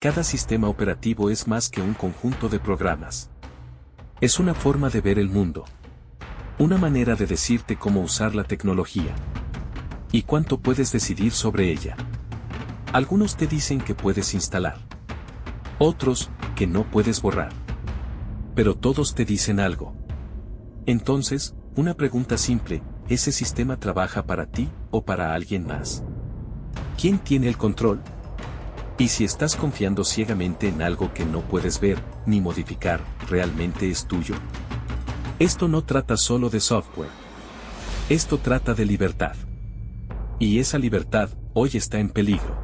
Cada sistema operativo es más que un conjunto de programas. Es una forma de ver el mundo. Una manera de decirte cómo usar la tecnología. Y cuánto puedes decidir sobre ella. Algunos te dicen que puedes instalar. Otros, que no puedes borrar. Pero todos te dicen algo. Entonces, una pregunta simple, ¿ese sistema trabaja para ti o para alguien más? ¿Quién tiene el control? Y si estás confiando ciegamente en algo que no puedes ver, ni modificar, ¿realmente es tuyo? Esto no trata solo de software. Esto trata de libertad. Y esa libertad, hoy está en peligro.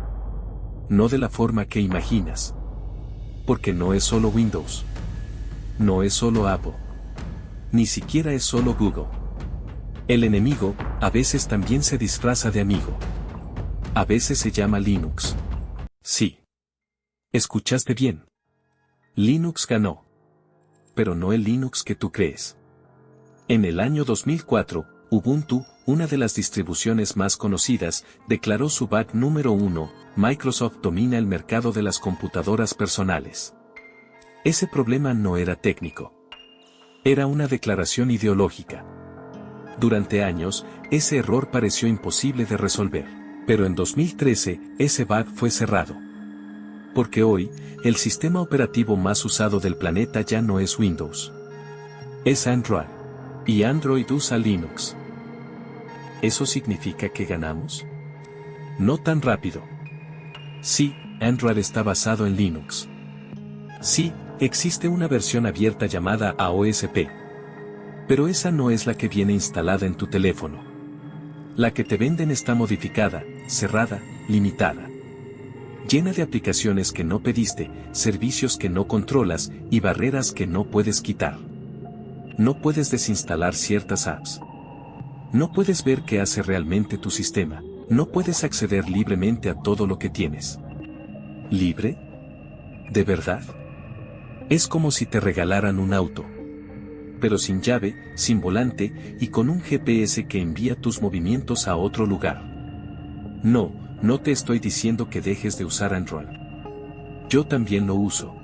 No de la forma que imaginas. Porque no es solo Windows. No es solo Apple. Ni siquiera es solo Google. El enemigo, a veces también se disfraza de amigo. A veces se llama Linux. Sí. Escuchaste bien. Linux ganó. Pero no el Linux que tú crees. En el año 2004, Ubuntu, una de las distribuciones más conocidas, declaró su bug número 1, Microsoft domina el mercado de las computadoras personales. Ese problema no era técnico. Era una declaración ideológica. Durante años, ese error pareció imposible de resolver. Pero en 2013, ese bug fue cerrado. Porque hoy, el sistema operativo más usado del planeta ya no es Windows. Es Android. Y Android usa Linux. ¿Eso significa que ganamos? No tan rápido. Sí, Android está basado en Linux. Sí, existe una versión abierta llamada AOSP. Pero esa no es la que viene instalada en tu teléfono. La que te venden está modificada, cerrada, limitada. Llena de aplicaciones que no pediste, servicios que no controlas y barreras que no puedes quitar. No puedes desinstalar ciertas apps. No puedes ver qué hace realmente tu sistema. No puedes acceder libremente a todo lo que tienes. ¿Libre? ¿De verdad? Es como si te regalaran un auto. Pero sin llave, sin volante y con un GPS que envía tus movimientos a otro lugar. No, no te estoy diciendo que dejes de usar Android. Yo también lo uso.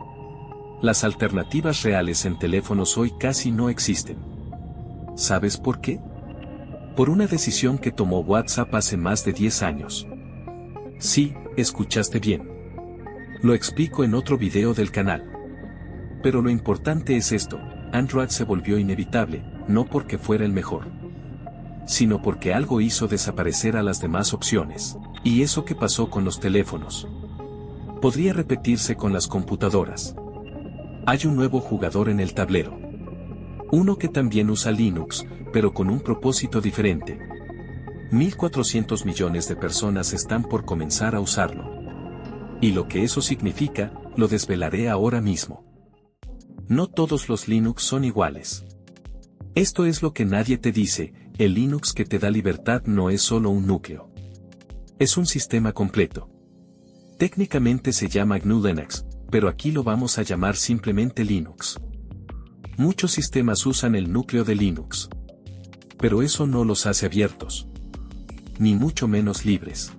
Las alternativas reales en teléfonos hoy casi no existen. ¿Sabes por qué? Por una decisión que tomó WhatsApp hace más de 10 años. Sí, escuchaste bien. Lo explico en otro video del canal. Pero lo importante es esto, Android se volvió inevitable, no porque fuera el mejor, sino porque algo hizo desaparecer a las demás opciones. Y eso que pasó con los teléfonos podría repetirse con las computadoras. Hay un nuevo jugador en el tablero. Uno que también usa Linux, pero con un propósito diferente. 1.400 millones de personas están por comenzar a usarlo. Y lo que eso significa, lo desvelaré ahora mismo. No todos los Linux son iguales. Esto es lo que nadie te dice, el Linux que te da libertad no es solo un núcleo. Es un sistema completo. Técnicamente se llama GNU Linux, pero aquí lo vamos a llamar simplemente Linux. Muchos sistemas usan el núcleo de Linux. Pero eso no los hace abiertos. Ni mucho menos libres.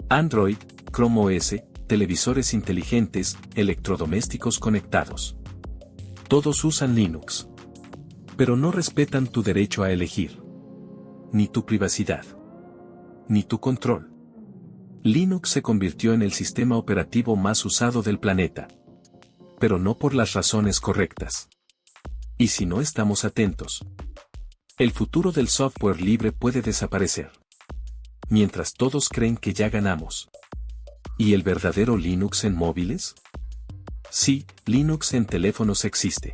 Android, Chrome OS, televisores inteligentes, electrodomésticos conectados. Todos usan Linux. Pero no respetan tu derecho a elegir. Ni tu privacidad. Ni tu control. Linux se convirtió en el sistema operativo más usado del planeta. Pero no por las razones correctas. Y si no estamos atentos, el futuro del software libre puede desaparecer. Mientras todos creen que ya ganamos. ¿Y el verdadero Linux en móviles? Sí, Linux en teléfonos existe.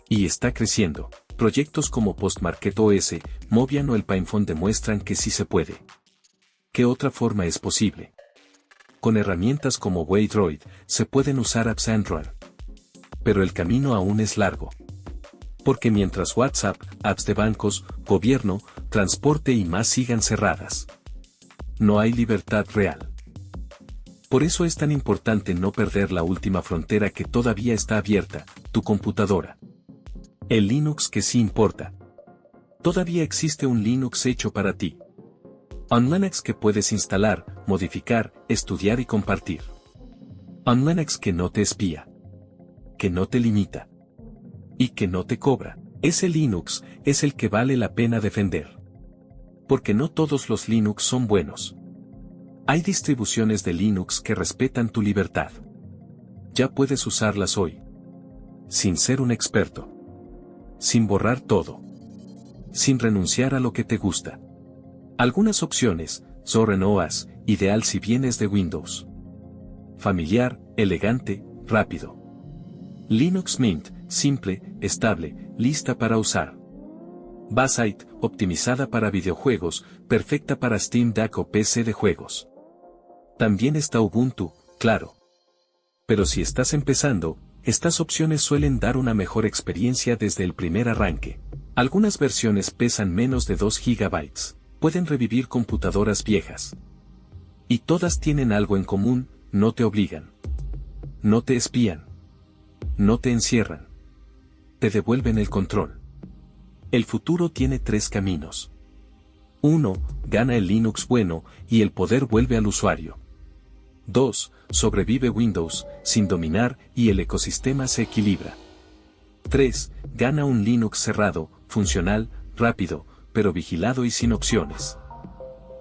Y está creciendo. Proyectos como Postmarket OS, Mobian o el PinePhone demuestran que sí se puede. ¿Qué otra forma es posible? Con herramientas como Waydroid, se pueden usar apps Android. Pero el camino aún es largo. Porque mientras WhatsApp, apps de bancos, gobierno, transporte y más sigan cerradas, no hay libertad real. Por eso es tan importante no perder la última frontera que todavía está abierta, tu computadora. El Linux que sí importa. Todavía existe un Linux hecho para ti. Un Linux que puedes instalar, modificar, estudiar y compartir. Un Linux que no te espía, que no te limita y que no te cobra. Ese Linux es el que vale la pena defender. Porque no todos los Linux son buenos. Hay distribuciones de Linux que respetan tu libertad. Ya puedes usarlas hoy. Sin ser un experto. Sin borrar todo. Sin renunciar a lo que te gusta. Algunas opciones: Zorin OS, ideal si vienes de Windows. Familiar, elegante, rápido. Linux Mint, simple, estable, lista para usar. Bassite, optimizada para videojuegos, perfecta para Steam Deck o PC de juegos. También está Ubuntu, claro. Pero si estás empezando, estas opciones suelen dar una mejor experiencia desde el primer arranque. Algunas versiones pesan menos de 2 GB, pueden revivir computadoras viejas. Y todas tienen algo en común: no te obligan. No te espían. No te encierran. Te devuelven el control. El futuro tiene 3 caminos. 1. Gana el Linux bueno, y el poder vuelve al usuario. 2. Sobrevive Windows, sin dominar, y el ecosistema se equilibra. 3. Gana un Linux cerrado, funcional, rápido, pero vigilado y sin opciones.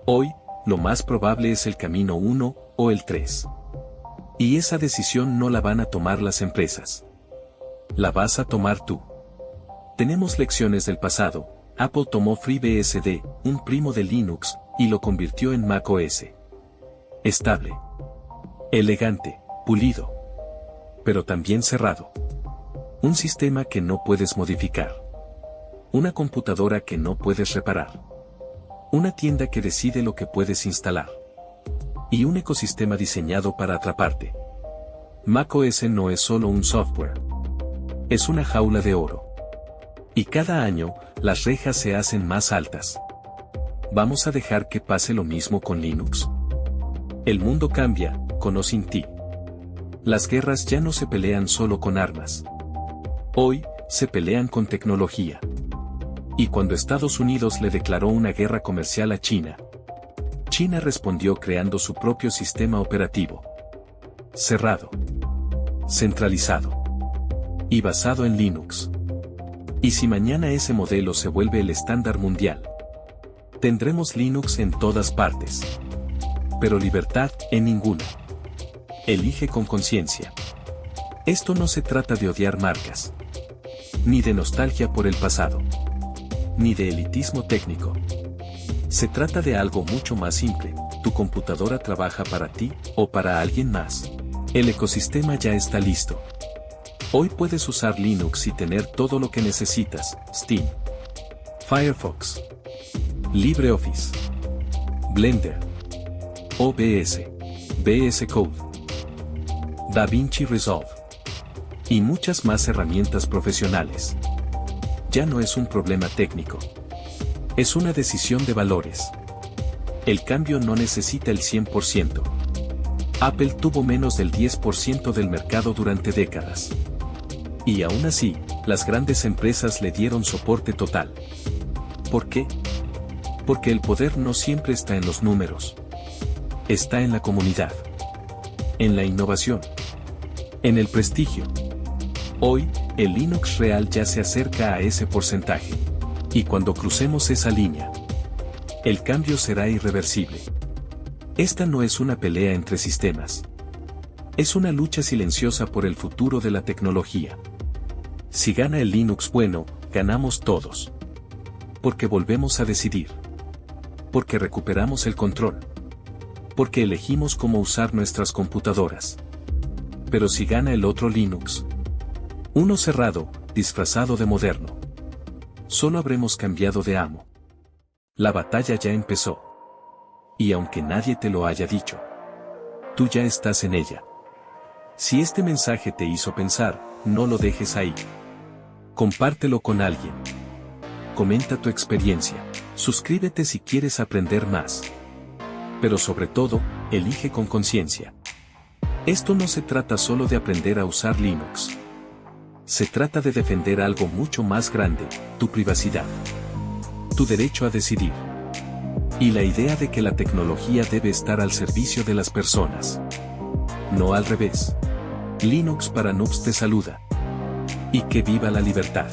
Hoy, lo más probable es el camino 1, o el 3. Y esa decisión no la van a tomar las empresas. La vas a tomar tú. Tenemos lecciones del pasado. Apple tomó FreeBSD, un primo de Linux, y lo convirtió en macOS. Estable. Elegante, pulido. Pero también cerrado. Un sistema que no puedes modificar. Una computadora que no puedes reparar. Una tienda que decide lo que puedes instalar. Y un ecosistema diseñado para atraparte. macOS no es solo un software. Es una jaula de oro. Y cada año, las rejas se hacen más altas. ¿Vamos a dejar que pase lo mismo con Linux? El mundo cambia, con o sin ti. Las guerras ya no se pelean solo con armas. Hoy, se pelean con tecnología. Y cuando Estados Unidos le declaró una guerra comercial a China, China respondió creando su propio sistema operativo. Cerrado. Centralizado. Y basado en Linux. Y si mañana ese modelo se vuelve el estándar mundial, tendremos Linux en todas partes. Pero libertad en ninguna. Elige con conciencia. Esto no se trata de odiar marcas. Ni de nostalgia por el pasado. Ni de elitismo técnico. Se trata de algo mucho más simple: tu computadora trabaja para ti, o para alguien más. El ecosistema ya está listo. Hoy puedes usar Linux y tener todo lo que necesitas: Steam, Firefox, LibreOffice, Blender, OBS, VS Code, DaVinci Resolve y muchas más herramientas profesionales. Ya no es un problema técnico. Es una decisión de valores. El cambio no necesita el 100%. Apple tuvo menos del 10% del mercado durante décadas. Y aún así, las grandes empresas le dieron soporte total. ¿Por qué? Porque el poder no siempre está en los números. Está en la comunidad. En la innovación. En el prestigio. Hoy, el Linux real ya se acerca a ese porcentaje. Y cuando crucemos esa línea, el cambio será irreversible. Esta no es una pelea entre sistemas. Es una lucha silenciosa por el futuro de la tecnología. Si gana el Linux bueno, ganamos todos. Porque volvemos a decidir. Porque recuperamos el control. Porque elegimos cómo usar nuestras computadoras. Pero si gana el otro Linux, uno cerrado, disfrazado de moderno, solo habremos cambiado de amo. La batalla ya empezó. Y aunque nadie te lo haya dicho, tú ya estás en ella. Si este mensaje te hizo pensar, no lo dejes ahí. Compártelo con alguien. Comenta tu experiencia. Suscríbete si quieres aprender más. Pero sobre todo, elige con conciencia. Esto no se trata solo de aprender a usar Linux. Se trata de defender algo mucho más grande: tu privacidad. Tu derecho a decidir. Y la idea de que la tecnología debe estar al servicio de las personas. No al revés. Linux para Noobs te saluda. Y que viva la libertad.